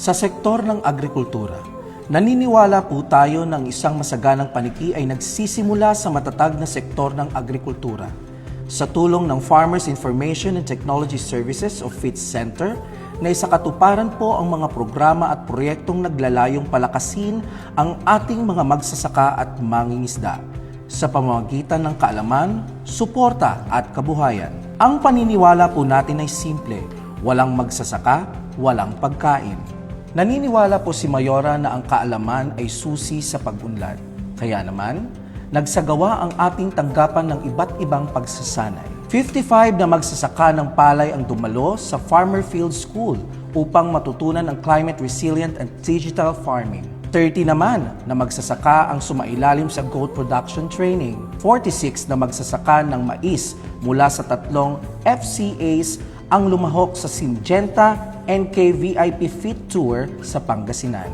Sa sektor ng agrikultura, naniniwala po tayo ng isang masaganang paniki ay nagsisimula sa matatag na sektor ng agrikultura. Sa tulong ng Farmers Information and Technology Services o FITS Center, na isakatuparan po ang mga programa at proyektong naglalayong palakasin ang ating mga magsasaka at mangingisda sa pamamagitan ng kaalaman, suporta at kabuhayan. Ang paniniwala po natin ay simple, walang magsasaka, walang pagkain. Naniniwala po si Mayora na ang kaalaman ay susi sa pag-unlad. Kaya naman, nagsagawa ang ating tanggapan ng iba't ibang pagsasanay. 55 na magsasaka ng palay ang dumalo sa Farmer Field School upang matutunan ang climate resilient and digital farming. 30 naman na magsasaka ang sumailalim sa goat production training. 46 na magsasaka ng mais mula sa 3 FCAs ang lumahok sa Syngenta NK-VIP Fit Tour sa Pangasinan.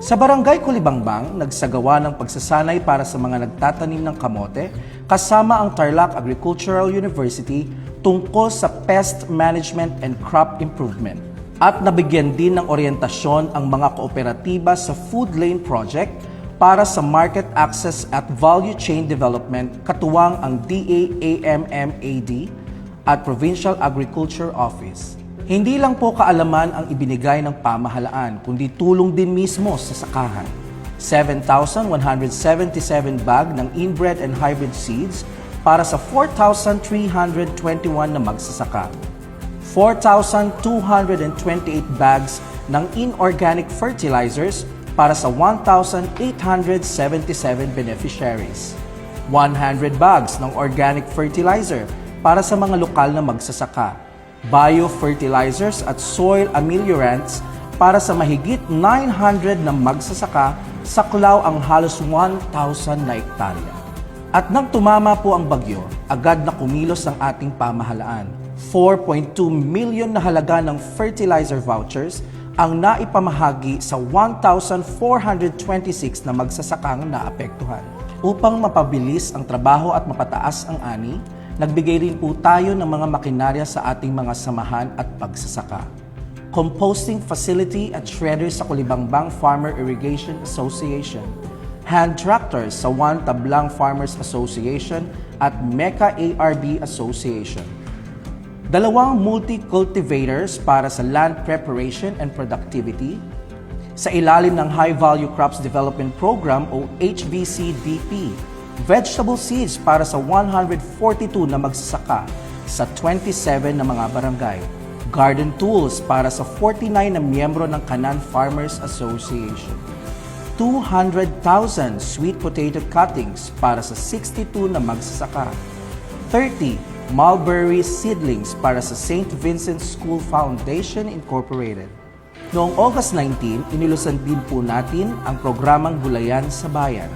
Sa Barangay Kulibangbang, nagsagawa ng pagsasanay para sa mga nagtatanim ng kamote kasama ang Tarlac Agricultural University tungkol sa pest management and crop improvement. At nabigyan din ng oryentasyon ang mga kooperatiba sa Food Lane Project para sa market access at value chain development katuwang ang DAAMMAD at Provincial Agriculture Office. Hindi lang po kaalaman ang ibinigay ng pamahalaan, kundi tulong din mismo sa sakahan. 7,177 bag ng inbred and hybrid seeds para sa 4,321 na magsasaka. 4,228 bags ng inorganic fertilizers para sa 1,877 beneficiaries. 100 bags ng organic fertilizer para sa mga lokal na magsasaka. Biofertilizers at soil ameliorants para sa mahigit 900 na magsasaka sa Clau ang halos 1,000 na hektarya. At nang tumama po ang bagyo, agad na kumilos ang ating pamahalaan. 4.2 million na halaga ng fertilizer vouchers ang naipamahagi sa 1,426 na magsasakang naapektuhan. Upang mapabilis ang trabaho at mapataas ang ani, nagbigay rin po tayo ng mga makinarya sa ating mga samahan at pagsasaka. Composting facility at shredders sa Kulibangbang Farmer Irrigation Association. Hand tractors sa Juan Tablang Farmers Association at Mecca ARB Association. 2 multi-cultivators para sa land preparation and productivity. Sa ilalim ng High Value Crops Development Program o HVCDP. Vegetable seeds para sa 142 na magsasaka sa 27 na mga barangay. Garden tools para sa 49 na miyembro ng Kanan Farmers Association. 200,000 sweet potato cuttings para sa 62 na magsasaka. 30 mulberry seedlings para sa St. Vincent School Foundation Incorporated. Noong August 19, inilusan din po natin ang programang Gulayan sa Bayan,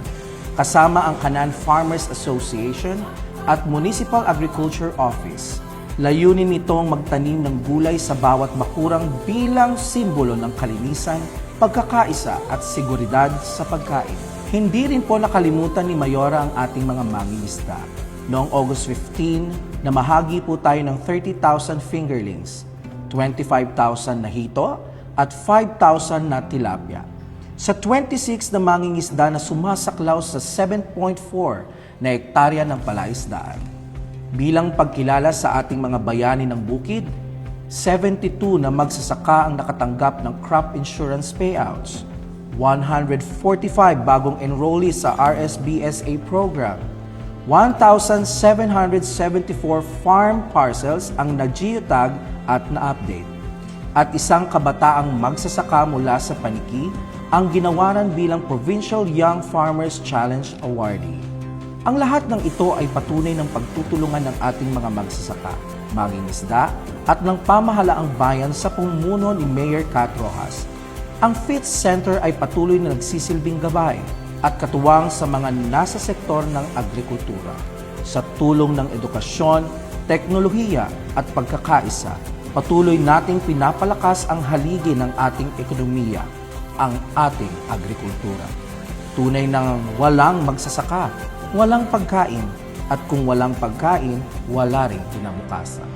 kasama ang Kanan Farmers Association at Municipal Agriculture Office. Layunin nitong magtanim ng gulay sa bawat bakurang bilang simbolo ng kalinisan, pagkakaisa at seguridad sa pagkain. Hindi rin po nakalimutan ni Mayora ang ating mga mangingisda. Noong August 15, namahagi po tayo ng 30,000 fingerlings, 25,000 na hito at 5,000 na tilapia. Sa 26 na mangingisda na sumasaklaw sa 7.4 na hektarya ng palaisdaan. Bilang pagkilala sa ating mga bayani ng bukid, 72 na magsasaka ang nakatanggap ng crop insurance payouts, 145 bagong enrollees sa RSBSA program, 1,774 farm parcels ang na-geotag at na-update, at isang kabataang magsasaka mula sa Paniki ang ginawaran bilang Provincial Young Farmers Challenge Awardee. Ang lahat ng ito ay patunay ng pagtutulungan ng ating mga magsasaka, mangingisda at ng pamahalaang bayan sa pamumuno ni Mayor Kat Rojas. Ang FITS Center ay patuloy na nagsisilbing gabay at katuwang sa mga nasa sektor ng agrikultura. Sa tulong ng edukasyon, teknolohiya at pagkakaisa, patuloy nating pinapalakas ang haligi ng ating ekonomiya, ang ating agrikultura. Tunay nang walang magsasaka, walang pagkain, at kung walang pagkain, wala ring kinabukasan.